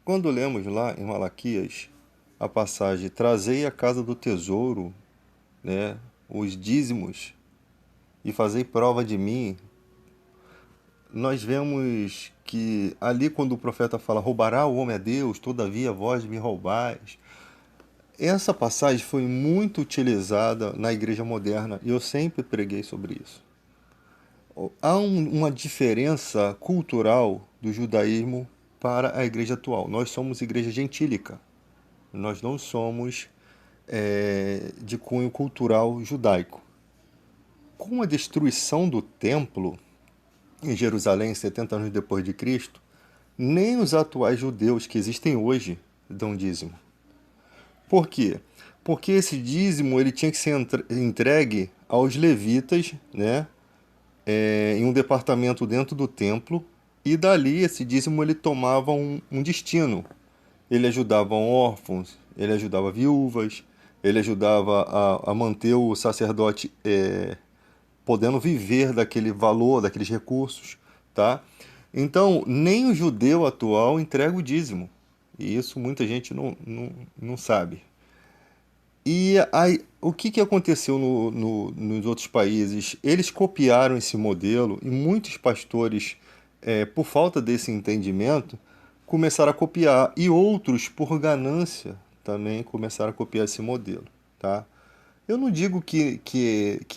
Quando lemos lá em Malaquias a passagem trazei a casa do tesouro, né, os dízimos e fazei prova de mim, nós vemos que ali quando o profeta fala roubará o homem a Deus, todavia vós me roubais. Essa passagem foi muito utilizada na igreja moderna e eu sempre preguei sobre isso. Há uma diferença cultural do judaísmo para a igreja atual. Nós somos igreja gentílica. Nós não somos de cunho cultural judaico. Com a destruição do templo em Jerusalém, 70 anos depois de Cristo, nem os atuais judeus que existem hoje dão dízimo. Por quê? Porque esse dízimo ele tinha que ser entregue aos levitas, né, em um departamento dentro do templo, e dali esse dízimo ele tomava um destino. Ele ajudava órfãos, ele ajudava viúvas, ele ajudava a manter o sacerdote podendo viver daquele valor, daqueles recursos, tá? Então, nem o judeu atual entrega o dízimo. E isso muita gente não sabe. E aí, o que aconteceu nos outros países? Eles copiaram esse modelo e muitos pastores, por falta desse entendimento, começaram a copiar. E outros, por ganância, também começaram a copiar esse modelo, tá? Eu não digo que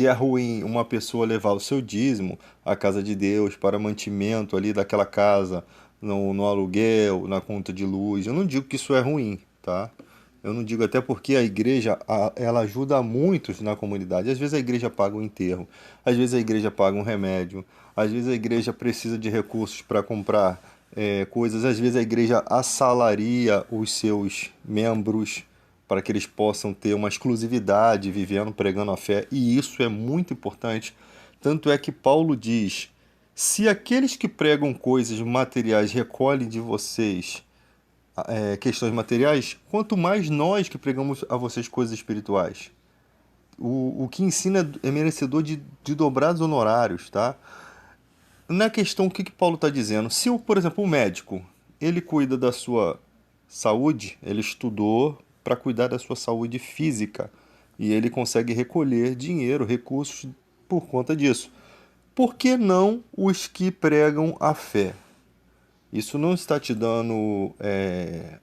é ruim uma pessoa levar o seu dízimo à casa de Deus para mantimento ali daquela casa, no aluguel, na conta de luz. Eu não digo que isso é ruim, tá? Eu não digo até porque a igreja, ela ajuda muitos na comunidade. Às vezes a igreja paga um enterro, às vezes a igreja paga um remédio, às vezes a igreja precisa de recursos para comprar coisas, às vezes a igreja assalaria os seus membros para que eles possam ter uma exclusividade vivendo, pregando a fé, e isso é muito importante. Tanto é que Paulo diz: se aqueles que pregam coisas materiais recolhem de vocês questões materiais, quanto mais nós que pregamos a vocês coisas espirituais. O que ensina é merecedor de dobrados honorários, tá? Na questão, o que Paulo está dizendo? Se, por exemplo, o médico, ele cuida da sua saúde, ele estudou para cuidar da sua saúde física e ele consegue recolher dinheiro, recursos por conta disso. Por que não os que pregam a fé? Isso não está te dando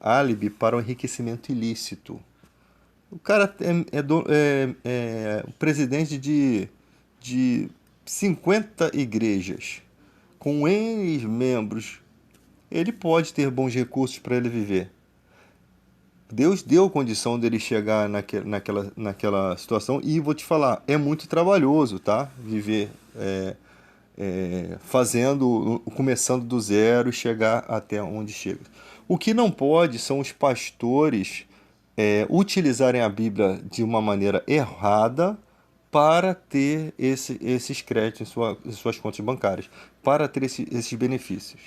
álibi para o enriquecimento ilícito. O cara é o presidente de 50 igrejas, com N membros. Ele pode ter bons recursos para ele viver. Deus deu condição dele chegar naquela situação e vou te falar, é muito trabalhoso, tá? Viver começando do zero e chegar até onde chega. O que não pode são os pastores utilizarem a Bíblia de uma maneira errada para ter esses créditos em suas contas bancárias, para ter esses benefícios.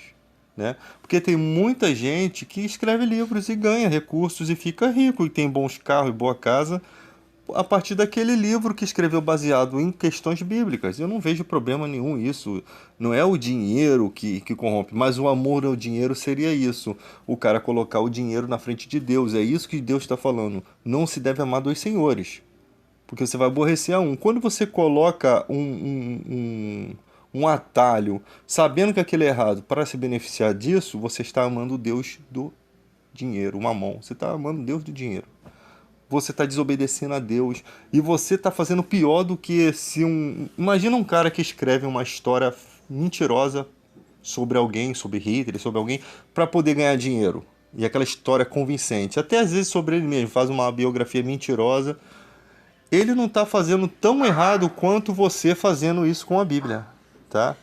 Né? Porque tem muita gente que escreve livros e ganha recursos e fica rico e tem bons carros e boa casa a partir daquele livro que escreveu baseado em questões bíblicas. Eu não vejo problema nenhum isso. Não é o dinheiro que corrompe, mas o amor ao dinheiro seria isso. O cara colocar o dinheiro na frente de Deus. É isso que Deus está falando. Não se deve amar dois senhores, porque você vai aborrecer a um. Quando você coloca um atalho, sabendo que aquilo é errado, para se beneficiar disso, você está amando o Deus do dinheiro, o mamon. Você está amando o Deus do dinheiro. Você está desobedecendo a Deus e você está fazendo pior do que se um... Imagina um cara que escreve uma história mentirosa sobre alguém, sobre Hitler, sobre alguém, para poder ganhar dinheiro. E aquela história convincente. Até às vezes sobre ele mesmo, faz uma biografia mentirosa. Ele não está fazendo tão errado quanto você fazendo isso com a Bíblia, tá?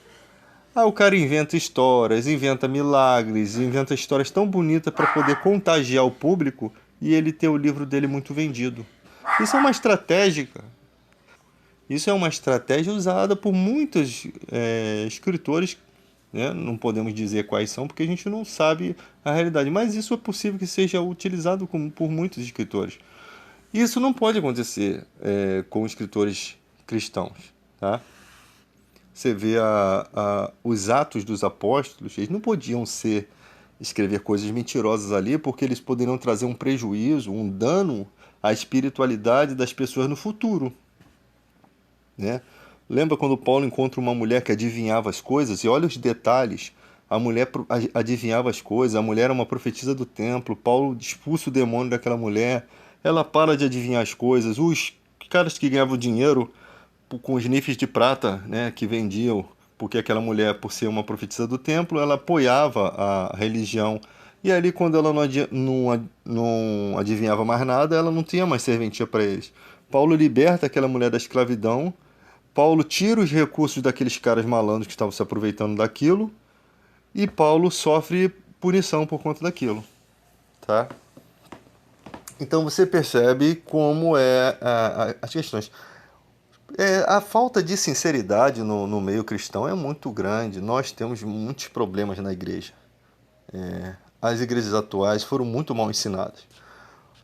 Ah, o cara inventa histórias, inventa milagres, inventa histórias tão bonitas para poder contagiar o público e ele ter o livro dele muito vendido. Isso é uma estratégia, cara. Isso é uma estratégia usada por muitos escritores, né? Não podemos dizer quais são porque a gente não sabe a realidade, mas isso é possível que seja utilizado por muitos escritores. Isso não pode acontecer com escritores cristãos, tá? Você vê os atos dos apóstolos, eles não podiam ser escrever coisas mentirosas ali, porque eles poderiam trazer um prejuízo, um dano à espiritualidade das pessoas no futuro, né? Lembra quando Paulo encontra uma mulher que adivinhava as coisas? E olha os detalhes. A mulher adivinhava as coisas, a mulher era uma profetisa do templo. Paulo expulsa o demônio daquela mulher. Ela para de adivinhar as coisas. Os caras que ganhavam dinheiro com os nifes de prata, né, que vendiam, porque aquela mulher, por ser uma profetisa do templo, ela apoiava a religião. E ali, quando ela não adivinhava mais nada, ela não tinha mais serventia para eles. Paulo liberta aquela mulher da escravidão. Paulo tira os recursos daqueles caras malandros que estavam se aproveitando daquilo. E Paulo sofre punição por conta daquilo, tá? Então você percebe como as questões. A falta de sinceridade no meio cristão é muito grande. Nós temos muitos problemas na igreja. As igrejas atuais foram muito mal ensinadas.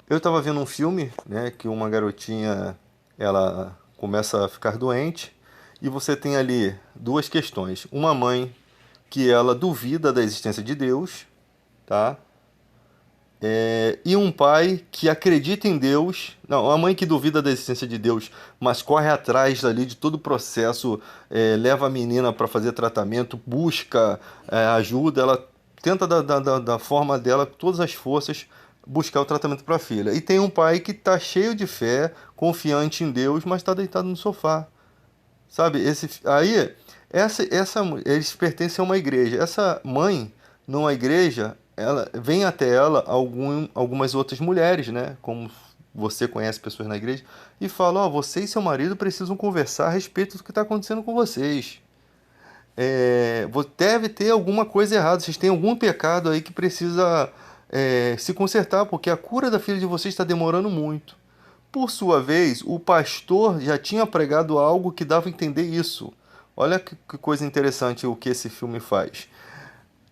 Eu estava vendo um filme, né, que uma garotinha ela começa a ficar doente e você tem ali duas questões. Uma mãe que ela duvida da existência de Deus, tá? E um pai que acredita em Deus, não, uma mãe que duvida da existência de Deus, mas corre atrás ali de todo o processo, leva a menina para fazer tratamento, busca ajuda, ela tenta da forma dela, com todas as forças, buscar o tratamento para a filha. E tem um pai que está cheio de fé, confiante em Deus, mas está deitado no sofá. Sabe, eles pertencem a uma igreja. Essa mãe, numa igreja, ela vem até ela algumas outras mulheres, né? Como você conhece pessoas na igreja, e fala: ó, você e seu marido precisam conversar a respeito do que está acontecendo com vocês. Deve ter alguma coisa errada, vocês têm algum pecado aí que precisa se consertar, porque a cura da filha de vocês está demorando muito. Por sua vez, o pastor já tinha pregado algo que dava a entender isso. Olha que coisa interessante o que esse filme faz.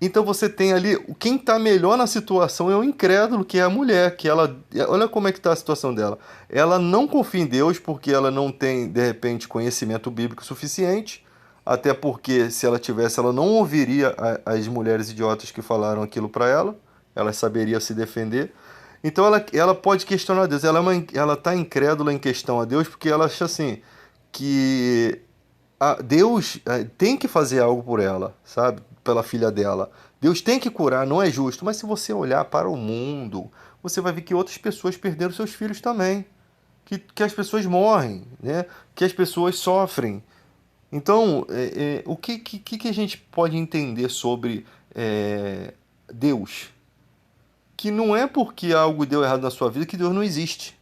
Então você tem ali, quem está melhor na situação é o incrédulo, que é a mulher, que ela, olha como é que está a situação dela. Ela não confia em Deus porque ela não tem, de repente, conhecimento bíblico suficiente, até porque se ela tivesse, ela não ouviria as mulheres idiotas que falaram aquilo para ela saberia se defender. Então ela pode questionar Deus, ela está incrédula em questão a Deus porque ela acha assim, que Deus tem que fazer algo por ela, sabe? Pela filha dela. Deus tem que curar, não é justo. Mas se você olhar para o mundo, você vai ver que outras pessoas perderam seus filhos também. Que as pessoas morrem, né? Que as pessoas sofrem. Então, o que a gente pode entender sobre Deus? Que não é porque algo deu errado na sua vida que Deus não existe.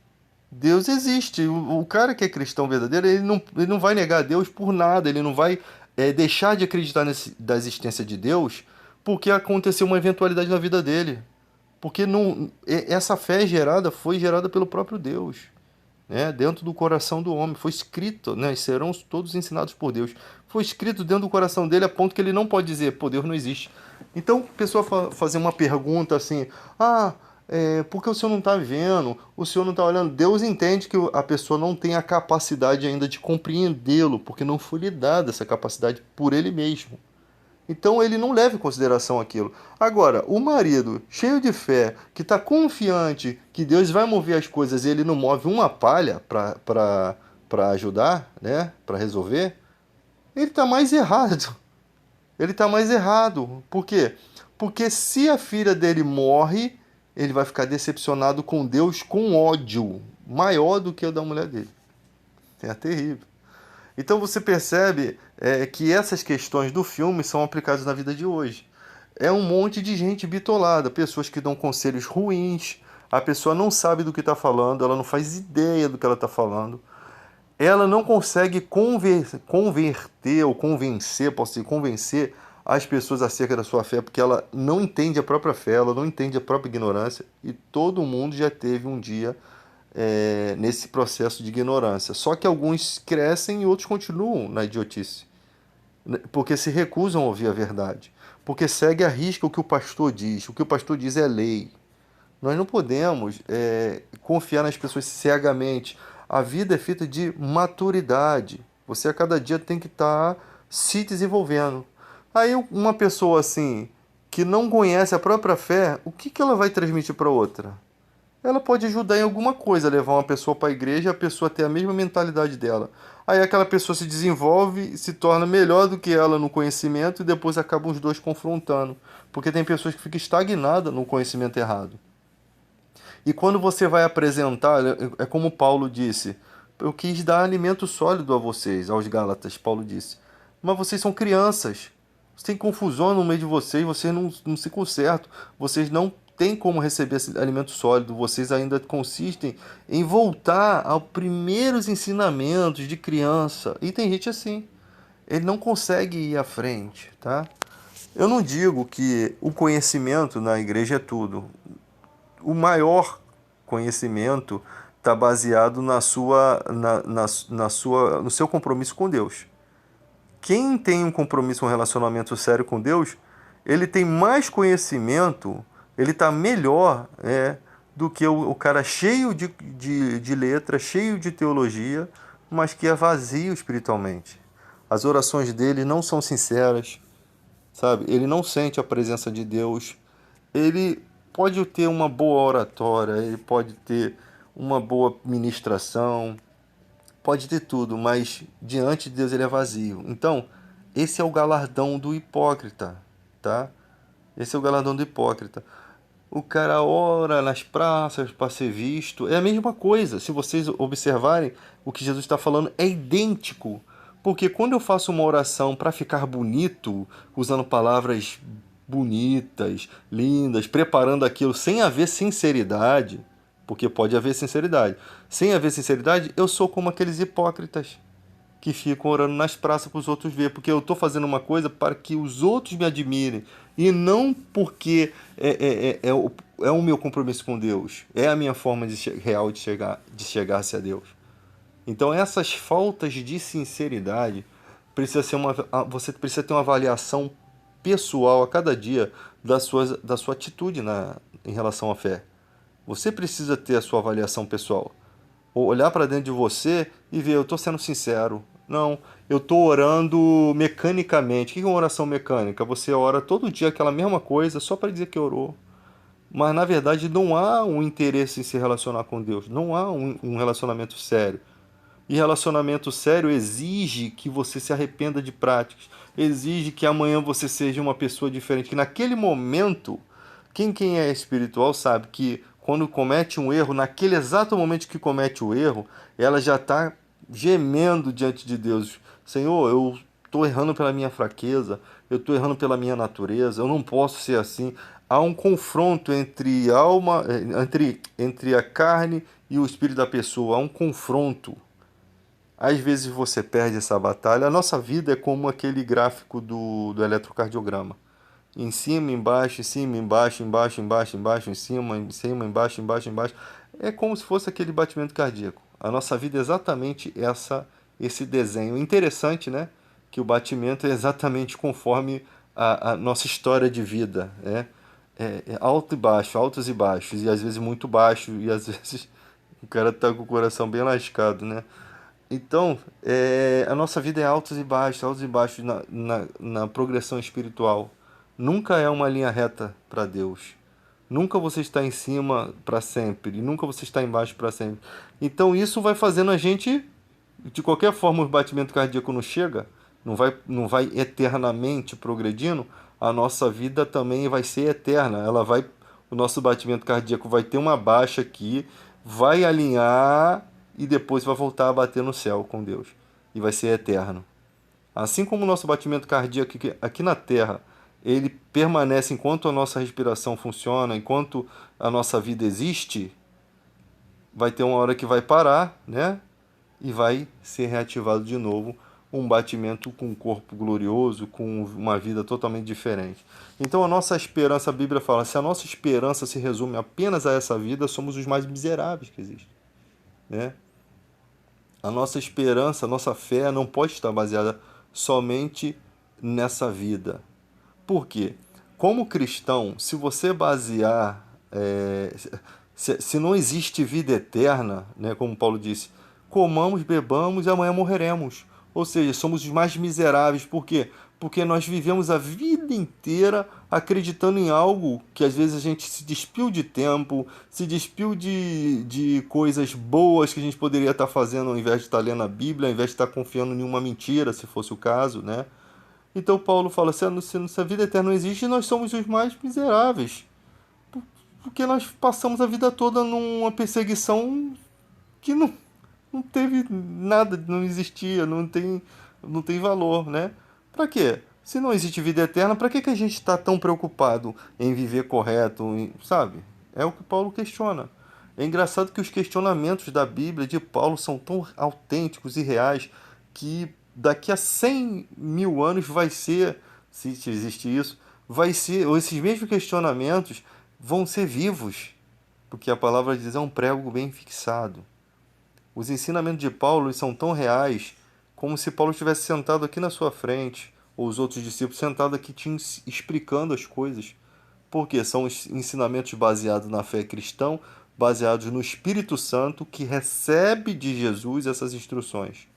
Deus existe. O cara que é cristão verdadeiro, ele não vai negar Deus por nada. Ele não vai deixar de acreditar da existência de Deus porque aconteceu uma eventualidade na vida dele. Porque não, essa fé foi gerada pelo próprio Deus, né? Dentro do coração do homem. Foi escrito, né? Serão todos ensinados por Deus. Foi escrito dentro do coração dele a ponto que ele não pode dizer, pô, Deus não existe. Então, a pessoa fazer uma pergunta assim, por que o senhor não está vendo? O senhor não está olhando? Deus entende que a pessoa não tem a capacidade ainda de compreendê-lo, porque não foi lhe dada essa capacidade por ele mesmo. Então ele não leva em consideração aquilo. Agora, o marido, cheio de fé, que está confiante que Deus vai mover as coisas e ele não move uma palha para ajudar, né? Para resolver, ele está mais errado. Ele está mais errado. Por quê? Porque se a filha dele morre, ele vai ficar decepcionado com Deus com ódio maior do que o da mulher dele. É terrível. Então você percebe que essas questões do filme são aplicadas na vida de hoje. É um monte de gente bitolada, pessoas que dão conselhos ruins, a pessoa não sabe do que está falando, ela não faz ideia do que ela está falando, ela não consegue converter ou convencer, posso dizer, convencer as pessoas acerca da sua fé, porque ela não entende a própria fé, ela não entende a própria ignorância, e todo mundo já teve um dia nesse processo de ignorância. Só que alguns crescem e outros continuam na idiotice, porque se recusam a ouvir a verdade, porque segue à risca o que o pastor diz. O que o pastor diz é lei. Nós não podemos confiar nas pessoas cegamente. A vida é feita de maturidade. Você a cada dia tem que estar se desenvolvendo. Aí uma pessoa assim que não conhece a própria fé, o que ela vai transmitir para outra? Ela pode ajudar em alguma coisa, levar uma pessoa para a igreja e a pessoa ter a mesma mentalidade dela. Aí aquela pessoa se desenvolve, se torna melhor do que ela no conhecimento e depois acabam os dois confrontando. Porque tem pessoas que ficam estagnadas no conhecimento errado. E quando você vai apresentar, é como Paulo disse, eu quis dar alimento sólido a vocês, aos Gálatas, Paulo disse. Mas vocês são crianças. Tem confusão no meio de vocês não se consertam. Vocês não têm como receber esse alimento sólido. Vocês ainda consistem em voltar aos primeiros ensinamentos de criança. E tem gente assim. Ele não consegue ir à frente, tá? Eu não digo que o conhecimento na igreja é tudo. O maior conhecimento está baseado no seu compromisso com Deus. Quem tem um compromisso, um relacionamento sério com Deus, ele tem mais conhecimento, ele está melhor do que o cara cheio de letra, cheio de teologia, mas que é vazio espiritualmente. As orações dele não são sinceras, sabe? Ele não sente a presença de Deus. Ele pode ter uma boa oratória, ele pode ter uma boa ministração, pode ter tudo, mas diante de Deus ele é vazio. Então, esse é o galardão do hipócrita, tá? Esse é o galardão do hipócrita. O cara ora nas praças para ser visto. É a mesma coisa. Se vocês observarem, o que Jesus está falando é idêntico. Porque quando eu faço uma oração para ficar bonito, usando palavras bonitas, lindas, preparando aquilo sem haver sinceridade, porque pode haver sinceridade. Sem haver sinceridade, eu sou como aqueles hipócritas que ficam orando nas praças para os outros ver, porque eu estou fazendo uma coisa para que os outros me admirem e não porque é o meu compromisso com Deus, é a minha forma real de chegar-se a Deus. Então essas faltas de sinceridade você precisa ter uma avaliação pessoal a cada dia da sua atitude em relação à fé. Você precisa ter a sua avaliação pessoal. Olhar para dentro de você e ver, eu estou sendo sincero. Não, eu estou orando mecanicamente. O que é uma oração mecânica? Você ora todo dia aquela mesma coisa só para dizer que orou. Mas na verdade não há um interesse em se relacionar com Deus. Não há um relacionamento sério. E relacionamento sério exige que você se arrependa de práticas. Exige que amanhã você seja uma pessoa diferente. Que naquele momento, quem é espiritual sabe que quando comete um erro, naquele exato momento que comete o erro, ela já está gemendo diante de Deus. Senhor, eu estou errando pela minha fraqueza, eu estou errando pela minha natureza, eu não posso ser assim. Há um confronto entre a carne e o espírito da pessoa, há um confronto. Às vezes você perde essa batalha. A nossa vida é como aquele gráfico do eletrocardiograma. Em cima, embaixo, em cima, embaixo, embaixo, embaixo, embaixo, em cima, embaixo, embaixo, embaixo. É como se fosse aquele batimento cardíaco. A nossa vida é exatamente esse desenho. Interessante, né? Que o batimento é exatamente conforme a nossa história de vida. É alto e baixo, altos e baixos, e às vezes muito baixo, e às vezes o cara tá com o coração bem lascado, né? Então, a nossa vida é altos e baixos na progressão espiritual. Nunca é uma linha reta para Deus. Nunca você está em cima para sempre, e nunca você está embaixo para sempre. Então, isso vai fazendo a gente, de qualquer forma, o batimento cardíaco não chega, não vai eternamente progredindo, a nossa vida também vai ser eterna. O nosso batimento cardíaco vai ter uma baixa aqui, vai alinhar e depois vai voltar a bater no céu com Deus. E vai ser eterno. Assim como o nosso batimento cardíaco aqui na Terra, ele permanece enquanto a nossa respiração funciona, enquanto a nossa vida existe, vai ter uma hora que vai parar, né? E vai ser reativado de novo um batimento com um corpo glorioso, com uma vida totalmente diferente. Então a nossa esperança, a Bíblia fala, se a nossa esperança se resume apenas a essa vida, somos os mais miseráveis que existem, né? A nossa esperança, a nossa fé não pode estar baseada somente nessa vida. Por quê? Como cristão, se você basear, se não existe vida eterna, né, como Paulo disse, comamos, bebamos e amanhã morreremos. Ou seja, somos os mais miseráveis. Por quê? Porque nós vivemos a vida inteira acreditando em algo que às vezes a gente se despiu de tempo, se despiu de coisas boas que a gente poderia estar fazendo ao invés de estar lendo a Bíblia, ao invés de estar confiando em uma mentira, se fosse o caso, né? Então Paulo fala, se a vida eterna não existe, nós somos os mais miseráveis, porque nós passamos a vida toda numa perseguição que não teve nada, não existia, não tem valor, né? Para quê? Se não existe vida eterna, para que a gente está tão preocupado em viver correto, sabe? É o que Paulo questiona. É engraçado que os questionamentos da Bíblia de Paulo são tão autênticos e reais que daqui a 100 mil anos vai ser, se existe isso, vai ser, ou esses mesmos questionamentos vão ser vivos, porque a palavra diz é um prego bem fixado. Os ensinamentos de Paulo são tão reais como se Paulo estivesse sentado aqui na sua frente, ou os outros discípulos sentados aqui te explicando as coisas. Porque são os ensinamentos baseados na fé cristã, baseados no Espírito Santo que recebe de Jesus essas instruções,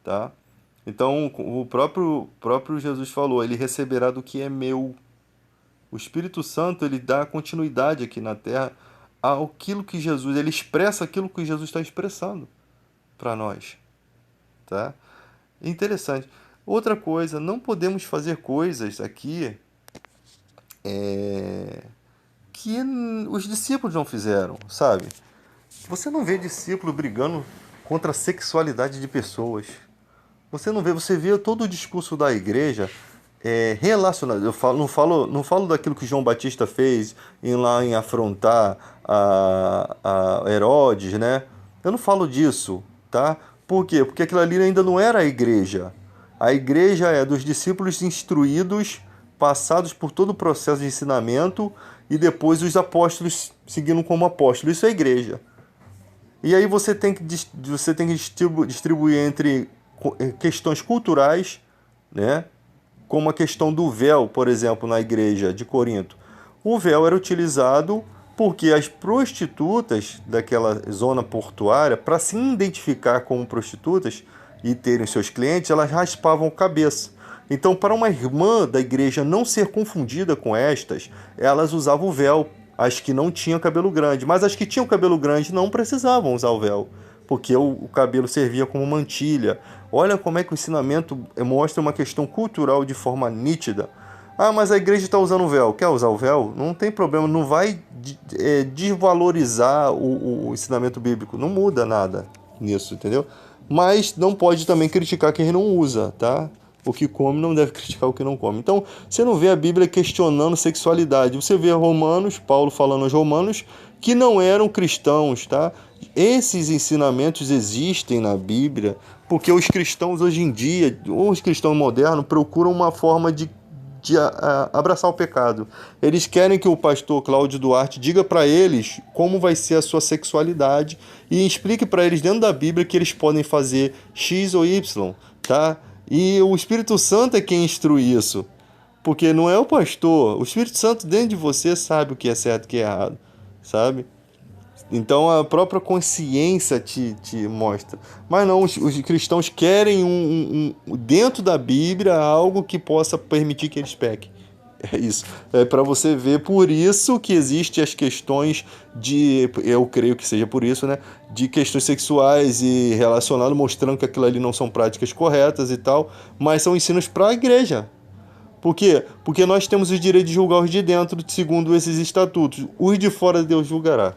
tá? Então, o próprio Jesus falou, ele receberá do que é meu. O Espírito Santo, ele dá continuidade aqui na terra àquilo que Jesus, ele expressa aquilo que Jesus está expressando para nós, tá? Interessante. Outra coisa, não podemos fazer coisas aqui que os discípulos não fizeram, sabe? Você não vê discípulo brigando contra a sexualidade de pessoas. Você não vê, você vê todo o discurso da igreja relacionado. Não falo daquilo que João Batista fez em afrontar a Herodes, né? Eu não falo disso, tá? Por quê? Porque aquilo ali ainda não era a igreja. A igreja é dos discípulos instruídos, passados por todo o processo de ensinamento e depois os apóstolos seguindo como apóstolos. Isso é a igreja. E aí você tem que distribuir entre questões culturais, né? Como a questão do véu, por exemplo, na igreja de Corinto. O véu era utilizado porque as prostitutas daquela zona portuária, para se identificar como prostitutas e terem seus clientes, elas raspavam a cabeça. Então, para uma irmã da igreja não ser confundida com estas, elas usavam o véu, as que não tinham cabelo grande. Mas as que tinham cabelo grande não precisavam usar o véu, porque o cabelo servia como mantilha. Olha como é que o ensinamento mostra uma questão cultural de forma nítida. Ah, mas a igreja está usando o véu. Quer usar o véu? Não tem problema, não vai desvalorizar o ensinamento bíblico. Não muda nada nisso, entendeu? Mas não pode também criticar quem não usa, tá? O que come não deve criticar o que não come. Então, você não vê a Bíblia questionando sexualidade. Você vê Romanos, Paulo falando aos romanos, que não eram cristãos, tá? Esses ensinamentos existem na Bíblia porque os cristãos hoje em dia, os cristãos modernos, procuram uma forma de abraçar o pecado. Eles querem que o pastor Cláudio Duarte diga para eles como vai ser a sua sexualidade e explique para eles dentro da Bíblia que eles podem fazer X ou Y, tá? E o Espírito Santo é quem instrui isso. Porque não é o pastor. O Espírito Santo dentro de você sabe o que é certo e o que é errado, sabe? Então a própria consciência te mostra. Mas não, os cristãos querem dentro da Bíblia algo que possa permitir que eles pequem. É isso. É para você ver, por isso que existem as questões eu creio que seja por isso, né? De questões sexuais e relacionadas, mostrando que aquilo ali não são práticas corretas e tal, mas são ensinos para a igreja. Por quê? Porque nós temos o direito de julgar os de dentro, segundo esses estatutos. Os de fora Deus julgará.